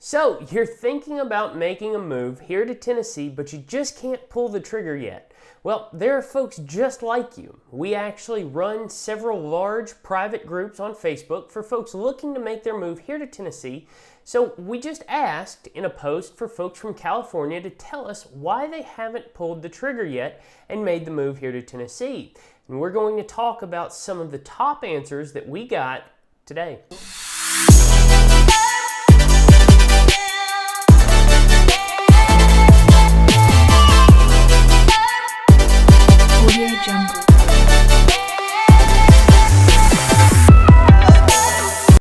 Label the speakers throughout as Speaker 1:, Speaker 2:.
Speaker 1: So, you're thinking about making a move here to Tennessee, but you just can't pull the trigger yet. Well, there are folks just like you. We actually run several large private groups on Facebook for folks looking to make their move here to Tennessee. So we just asked in a post for folks from California to tell us why they haven't pulled the trigger yet and made the move here to Tennessee. And we're going to talk about some of the top answers that we got today.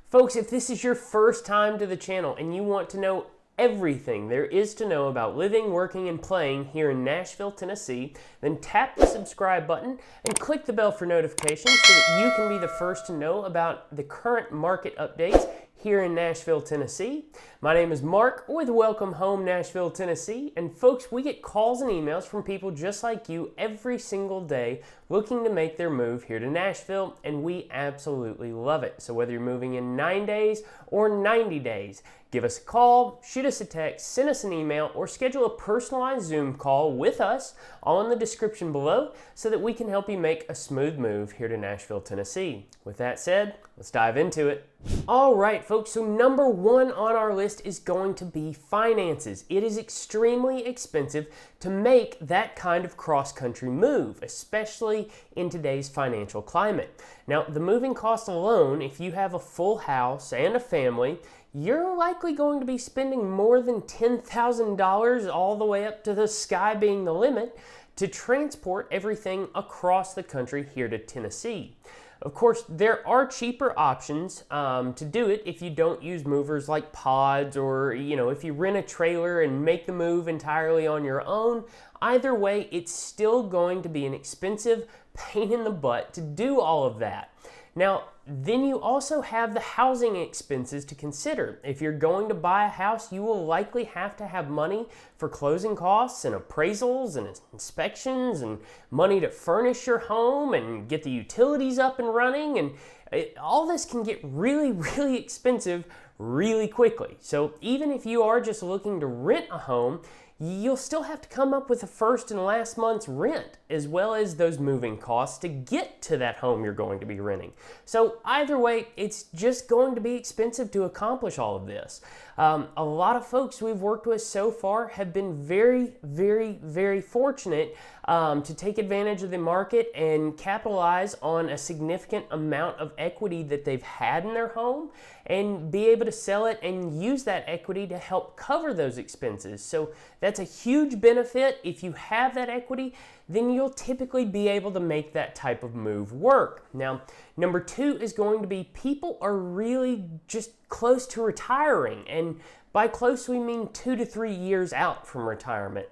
Speaker 1: Folks, if this is your first time to the channel and you want to know everything there is to know about living, working, and playing here in Nashville, Tennessee, then tap the subscribe button and click the bell for notifications so that you can be the first to know about the current market updates here in Nashville, Tennessee. My name is Mark with Welcome Home Nashville, Tennessee, and folks, we get calls and emails from people just like you every single day looking to make their move here to Nashville, and we absolutely love it. So whether you're moving in 9 days or 90 days, give us a call, shoot us a text, send us an email, or schedule a personalized Zoom call with us, all in the description below, so that we can help you make a smooth move here to Nashville, Tennessee. With that said, let's dive into it. All right, folks, so number one on our list is going to be finances. It is extremely expensive to make that kind of cross-country move, especially in today's financial climate. Now, the moving cost alone, if you have a full house and a family, you're likely going to be spending more than $10,000 all the way up to the sky being the limit to transport everything across the country here to Tennessee. Of course, there are cheaper options to do it if you don't use movers like pods, or if you rent a trailer and make the move entirely on your own. Either way, it's still going to be an expensive pain in the butt to do all of that. Now, then you also have the housing expenses to consider. If you're going to buy a house, you will likely have to have money for closing costs and appraisals and inspections and money to furnish your home and get the utilities up and running. And all this can get really, really expensive really quickly. So even if you are just looking to rent a home, you'll still have to come up with the first and last month's rent, as well as those moving costs to get to that home you're going to be renting. So either way, it's just going to be expensive to accomplish all of this. A lot of folks we've worked with so far have been very, very, very fortunate to take advantage of the market and capitalize on a significant amount of equity that they've had in their home and be able to sell it and use that equity to help cover those expenses. So that's a huge benefit. If you have that equity, then you'll typically be able to make that type of move work. Now, number two is going to be people are really just close to retiring, and by close, we mean 2 to 3 years out from retirement.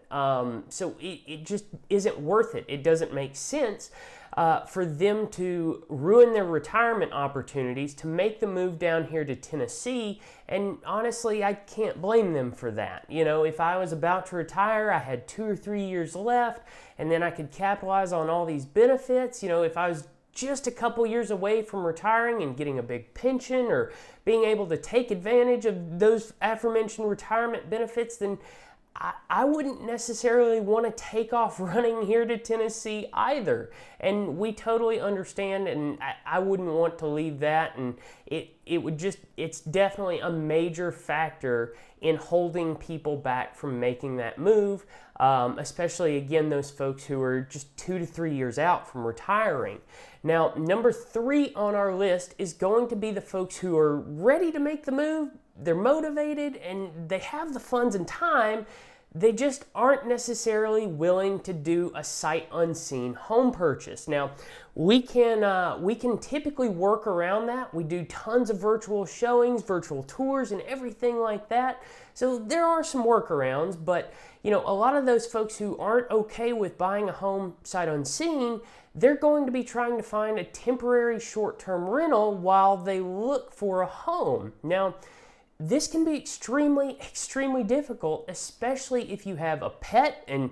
Speaker 1: So it just isn't worth it. It doesn't make sense for them to ruin their retirement opportunities to make the move down here to Tennessee. And honestly, I can't blame them for that. If I was about to retire, I had 2 or 3 years left, and then I could capitalize on all these benefits. If I was just a couple years away from retiring and getting a big pension or being able to take advantage of those aforementioned retirement benefits, then I wouldn't necessarily want to take off running here to Tennessee either. And we totally understand, and I wouldn't want to leave that. And it's definitely a major factor in holding people back from making that move, especially, again, those folks who are just 2 to 3 years out from retiring. Now, number three on our list is going to be the folks who are ready to make the move. They're motivated and they have the funds and time. They just aren't necessarily willing to do a sight unseen home purchase. Now, we can typically work around that. We do tons of virtual showings, virtual tours, and everything like that. So there are some workarounds, but a lot of those folks who aren't okay with buying a home sight unseen, they're going to be trying to find a temporary short-term rental while they look for a home. Now, this can be extremely, extremely difficult, especially if you have a pet and,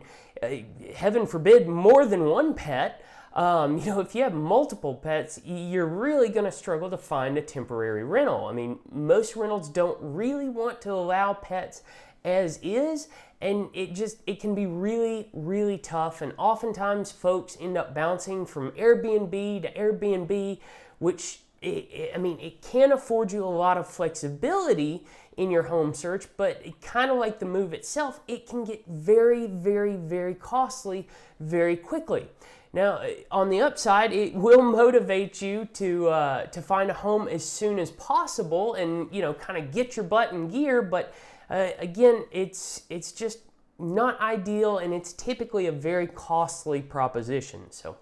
Speaker 1: heaven forbid, more than one pet. If you have multiple pets, you're really going to struggle to find a temporary rental. I mean, most rentals don't really want to allow pets as is, and it can be really, really tough. And oftentimes folks end up bouncing from Airbnb to Airbnb, which it can afford you a lot of flexibility in your home search, but kind of like the move itself, it can get very, very, very costly very quickly. Now, on the upside, it will motivate you to find a home as soon as possible and, kind of get your butt in gear. But again, it's just not ideal, and it's typically a very costly proposition. So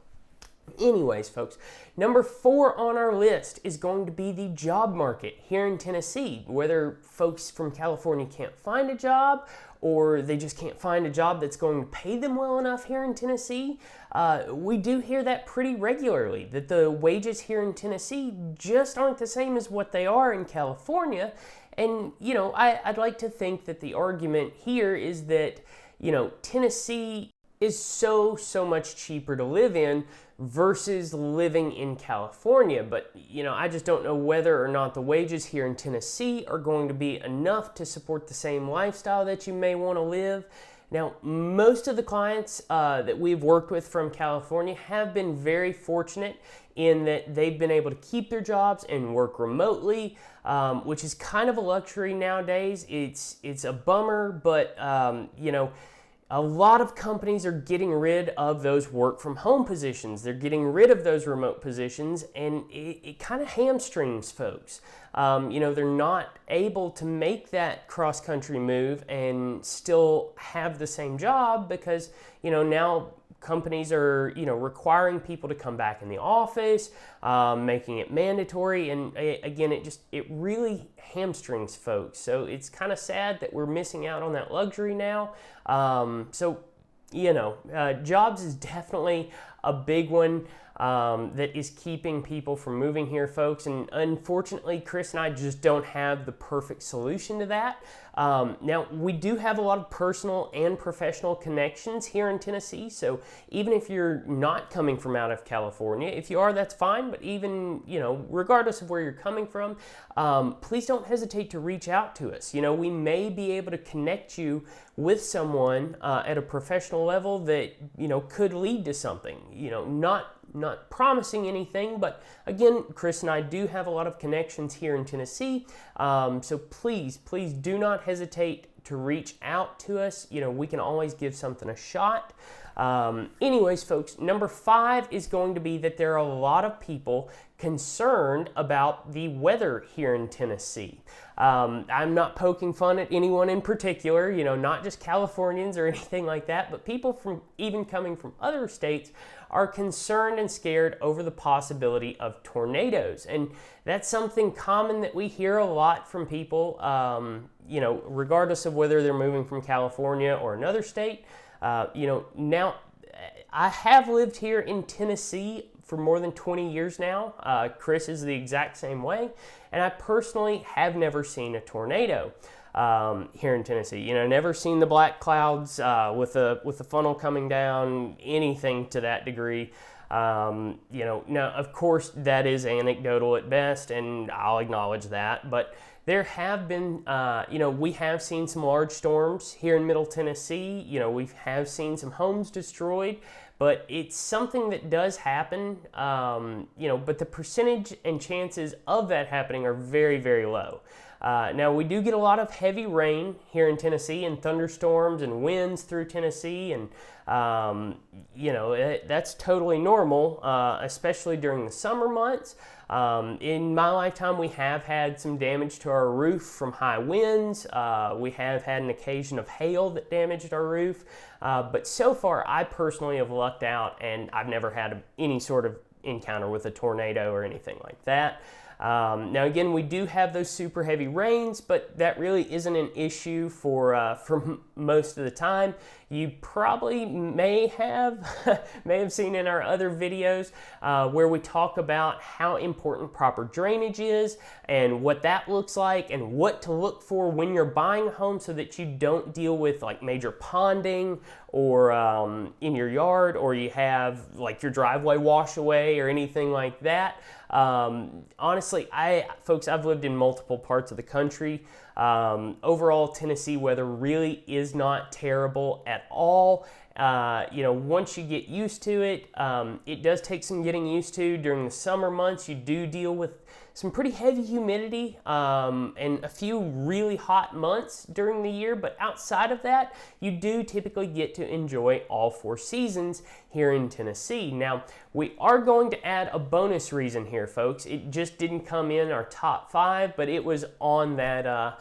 Speaker 1: anyways, folks, number 4 on our list is going to be the job market here in Tennessee. Whether folks from California can't find a job, or they just can't find a job that's going to pay them well enough here in Tennessee, we do hear that pretty regularly, that the wages here in Tennessee just aren't the same as what they are in California. And, I'd like to think that the argument here is that, Tennessee is so much cheaper to live in versus living in California. But, I just don't know whether or not the wages here in Tennessee are going to be enough to support the same lifestyle that you may want to live. Now, most of the clients that we've worked with from California have been very fortunate in that they've been able to keep their jobs and work remotely, which is kind of a luxury nowadays. It's a bummer, but, a lot of companies are getting rid of those work from home positions. They're getting rid of those remote positions, and it kind of hamstrings folks. They're not able to make that cross-country move and still have the same job because, now companies are, requiring people to come back in the office, making it mandatory. And again, it really hamstrings folks. So it's kind of sad that we're missing out on that luxury now. Jobs is definitely a big one that is keeping people from moving here, folks. And unfortunately, Chris and I just don't have the perfect solution to that. Now, we do have a lot of personal and professional connections here in Tennessee. So even if you're not coming from out of California, if you are, that's fine. But even, regardless of where you're coming from, please don't hesitate to reach out to us. We may be able to connect you with someone at a professional level that, could lead to something, not promising anything, but again, Chris and I do have a lot of connections here in Tennessee. So please do not hesitate to reach out to us. We can always give something a shot. Anyways, folks, number 5 is going to be that there are a lot of people concerned about the weather here in Tennessee. I'm not poking fun at anyone in particular, not just Californians or anything like that, but people even coming from other states are concerned and scared over the possibility of tornadoes. And that's something common that we hear a lot from people, regardless of whether they're moving from California or another state. Now I have lived here in Tennessee for more than 20 years now. Chris is the exact same way. And I personally have never seen a tornado here in Tennessee. Never seen the black clouds with the funnel coming down, anything to that degree. Now, of course, that is anecdotal at best, and I'll acknowledge that. But there have been, we have seen some large storms here in Middle Tennessee. We have seen some homes destroyed. But it's something that does happen, but the percentage and chances of that happening are very, very low. Now, we do get a lot of heavy rain here in Tennessee and thunderstorms and winds through Tennessee, and, that's totally normal, especially during the summer months. In my lifetime, we have had some damage to our roof from high winds. We have had an occasion of hail that damaged our roof. But so far, I personally have lucked out, and I've never had any sort of encounter with a tornado or anything like that. Now again, we do have those super heavy rains, but that really isn't an issue for most of the time. You probably may have seen in our other videos where we talk about how important proper drainage is and what that looks like and what to look for when you're buying a home so that you don't deal with like major ponding or in your yard, or you have like your driveway wash away or anything like that. Honestly, folks, I've lived in multiple parts of the country. Overall, Tennessee weather really is not terrible at all. Once you get used to it, it does take some getting used to. During the summer months, you do deal with some pretty heavy humidity and a few really hot months during the year, but outside of that, you do typically get to enjoy all 4 seasons here in Tennessee. Now, we are going to add a bonus reason here, folks. It just didn't come in our top 5, but it was on that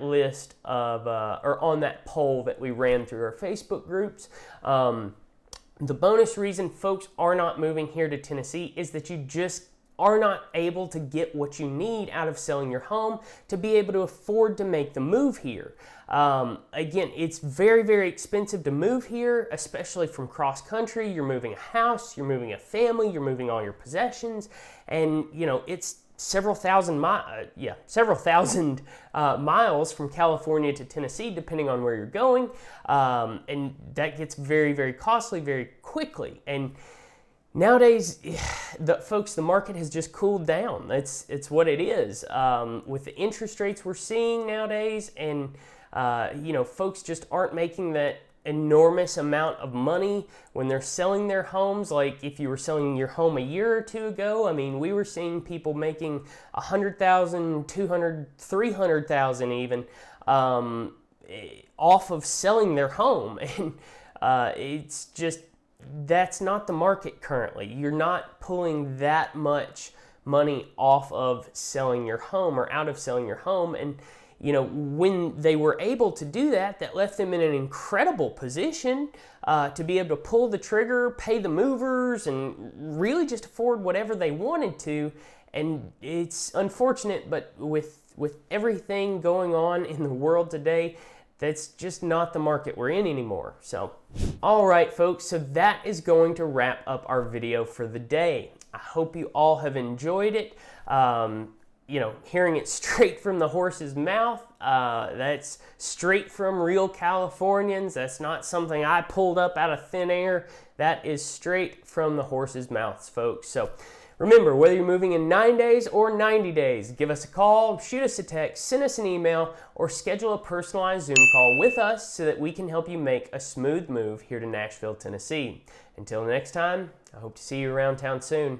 Speaker 1: list of, or on that poll that we ran through our Facebook groups. The bonus reason folks are not moving here to Tennessee is that you just are not able to get what you need out of selling your home to be able to afford to make the move here. Again, it's very, very expensive to move here, especially from cross country. You're moving a house, you're moving a family, you're moving all your possessions, and it's several thousand miles from California to Tennessee, depending on where you're going, and that gets very, very costly very quickly. And nowadays, the market has just cooled down. It's what it is. With the interest rates we're seeing nowadays, and folks just aren't making that enormous amount of money when they're selling their homes. Like if you were selling your home a year or two ago, I mean, we were seeing people making $100,000, $200,000, $300,000 even off of selling their home, and it's just, that's not the market currently. You're not pulling that much money off of selling your home or out of selling your home. And when they were able to do that, that left them in an incredible position to be able to pull the trigger, pay the movers, and really just afford whatever they wanted to. And it's unfortunate, but with everything going on in the world today, that's just not the market we're in anymore. So, all right, folks, so that is going to wrap up our video for the day. I hope you all have enjoyed it. Hearing it straight from the horse's mouth, that's straight from real Californians. That's not something I pulled up out of thin air. That is straight from the horse's mouths, folks. So remember, whether you're moving in 9 days or 90 days, give us a call, shoot us a text, send us an email, or schedule a personalized Zoom call with us so that we can help you make a smooth move here to Nashville, Tennessee. Until next time, I hope to see you around town soon.